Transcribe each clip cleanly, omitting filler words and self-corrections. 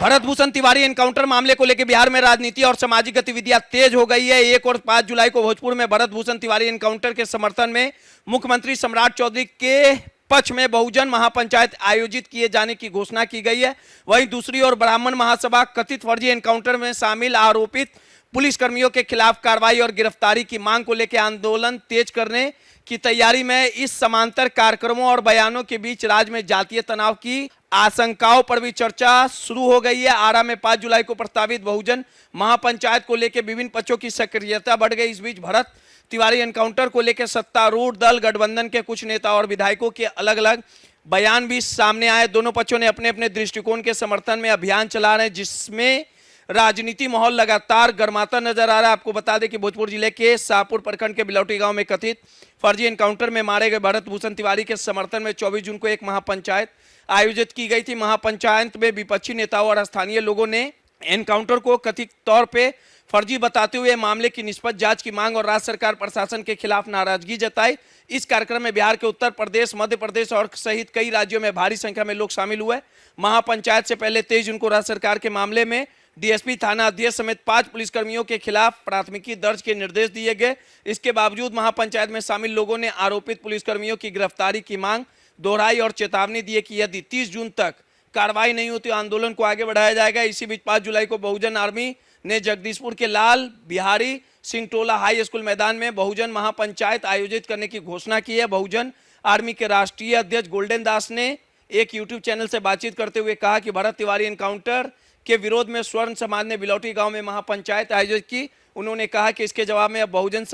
Bharat Bhushan Tiwari encounter मामले को लेकर बिहार में राजनीति और सामाजिक गतिविधियां तेज हो गई है। 1 और 5 जुलाई को भोजपुर में भरत भूषण तिवारी एनकाउंटर के समर्थन में मुख्यमंत्री सम्राट चौधरी के पक्ष में बहुजन महापंचायत आयोजित किए जाने की घोषणा की गई है। वहीं दूसरी ओर ब्राह्मण महासभा कथित फर्जी एनकाउंटर में शामिल आरोपित पुलिसकर्मियों के खिलाफ कार्रवाई और गिरफ्तारी की मांग को लेकर आंदोलन तेज करने की तैयारी में। इस समांतर कार्यक्रमों और बयानों के बीच राज्य में जातीय तनाव की आशंकाओं पर भी चर्चा शुरू हो गई है। आरा में 5 जुलाई को प्रस्तावित बहुजन महापंचायत को लेकर विभिन्न पक्षों की सक्रियता बढ़ गई। इस बीच भरत तिवारी एनकाउंटर को लेकर सत्तारूढ़ दल गठबंधन के कुछ नेता और विधायकों के अलग अलग बयान भी सामने आए। दोनों पक्षों ने अपने अपने दृष्टिकोण के समर्थन में अभियान चला रहे हैं, जिसमें राजनीति माहौल लगातार गर्माता नजर आ रहा है। आपको बता दें कि भोजपुर जिले के शाहपुर प्रखंड के बिलौटी गांव में कथित फर्जी एनकाउंटर में मारे गए भरत भूषण तिवारी के समर्थन में 24 जून को एक महापंचायत आयोजित की गई थी। महापंचायत में विपक्षी नेताओं और स्थानीय लोगों ने एनकाउंटर को कथित तौर पे फर्जी बताते हुए मामले की निष्पक्ष जांच की मांग और राज्य सरकार प्रशासन के खिलाफ नाराजगी जताई। इस कार्यक्रम में बिहार के उत्तर प्रदेश, मध्य प्रदेश और सहित कई राज्यों में भारी संख्या में लोग शामिल हुए। महापंचायत से पहले 23 जून को राज्य सरकार के मामले में डीएसपी थाना अध्यक्ष समेत 5 पुलिसकर्मियों के खिलाफ प्राथमिकी दर्ज के निर्देश दिए गए। इसके बावजूद महापंचायत में शामिल लोगों ने आरोपित पुलिसकर्मियों की गिरफ्तारी की मांग दोहराई और चेतावनी दी कि यदि 30 जून तक कार्रवाई नहीं होती तो आंदोलन को आगे बढ़ाया जाएगा। इसी बीच 5 जुलाई को बहुजन आर्मी ने जगदीशपुर के लाल बिहारी सिंह टोला हाई स्कूल मैदान में बहुजन महापंचायत आयोजित करने की घोषणा की है। बहुजन आर्मी के राष्ट्रीय अध्यक्ष गोल्डन दास ने एक यूट्यूब चैनल से बातचीत करते हुए कहा कि भरत तिवारी एनकाउंटर के विरोध में स्वर्ण समाज ने बिलौटी गांव में महापंचायत आयोजित की। उन्होंने कहा कि इसके जवाब में अब बहुजन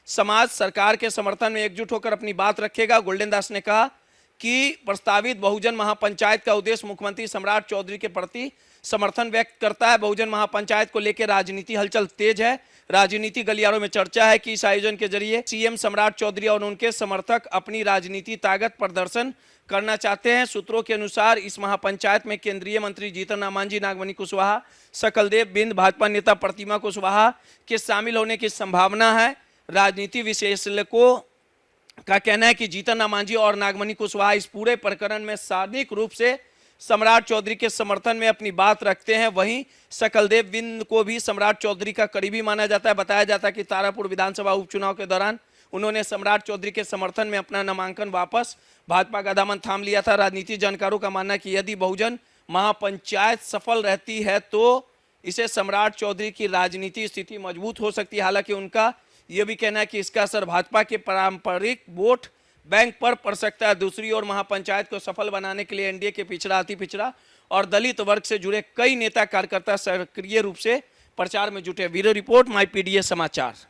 समाज सरकार के समर्थन में एकजुट होकर अपनी बात रखेगा। गोल्डन दास ने कहा कि प्रस्तावित बहुजन महापंचायत का उद्देश्य मुख्यमंत्री सम्राट चौधरी के प्रति समर्थन व्यक्त करता है। बहुजन महापंचायत को लेकर राजनीति हलचल तेज है। राजनीति गलियारों में चर्चा है कि इस आयोजन के जरिए सीएम सम्राट चौधरी और उनके समर्थक अपनी राजनीति ताकत प्रदर्शन करना चाहते हैं। सूत्रों के अनुसार इस महापंचायत में केंद्रीय मंत्री जीतन राम मांझी, नागमणि कुशवाहा, सकलदेव बिंद, भाजपा नेता प्रतिमा कुशवाहा के शामिल होने की संभावना है। राजनीति विशेषज्ञों का कहना है कि जीतन राम मांझी और नागमणि कुशवाहा इस पूरे प्रकरण में सार्वजनिक रूप से सम्राट चौधरी के समर्थन में अपनी बात रखते हैं। वहीं सकलदेव बिंद को भी सम्राट चौधरी का करीबी माना जाता है। बताया जाता है कि तारापुर विधानसभा उपचुनाव के दौरान उन्होंने सम्राट चौधरी के समर्थन में अपना नामांकन वापस भाजपा का दामन थाम लिया था। राजनीति जानकारों का मानना है कि यदि बहुजन महापंचायत सफल रहती है तो इसे सम्राट चौधरी की राजनीति स्थिति मजबूत हो सकती है। हालांकि उनका यह भी कहना है कि इसका असर भाजपा के पारंपरिक वोट बैंक पर पड़ सकता है। दूसरी ओर महापंचायत को सफल बनाने के लिए एनडीए के पिछड़ा, अति पिछड़ा और दलित वर्ग से जुड़े कई नेता कार्यकर्ता सक्रिय रूप से प्रचार में जुटे। ब्यूरो रिपोर्ट, माई पीडीएस समाचार।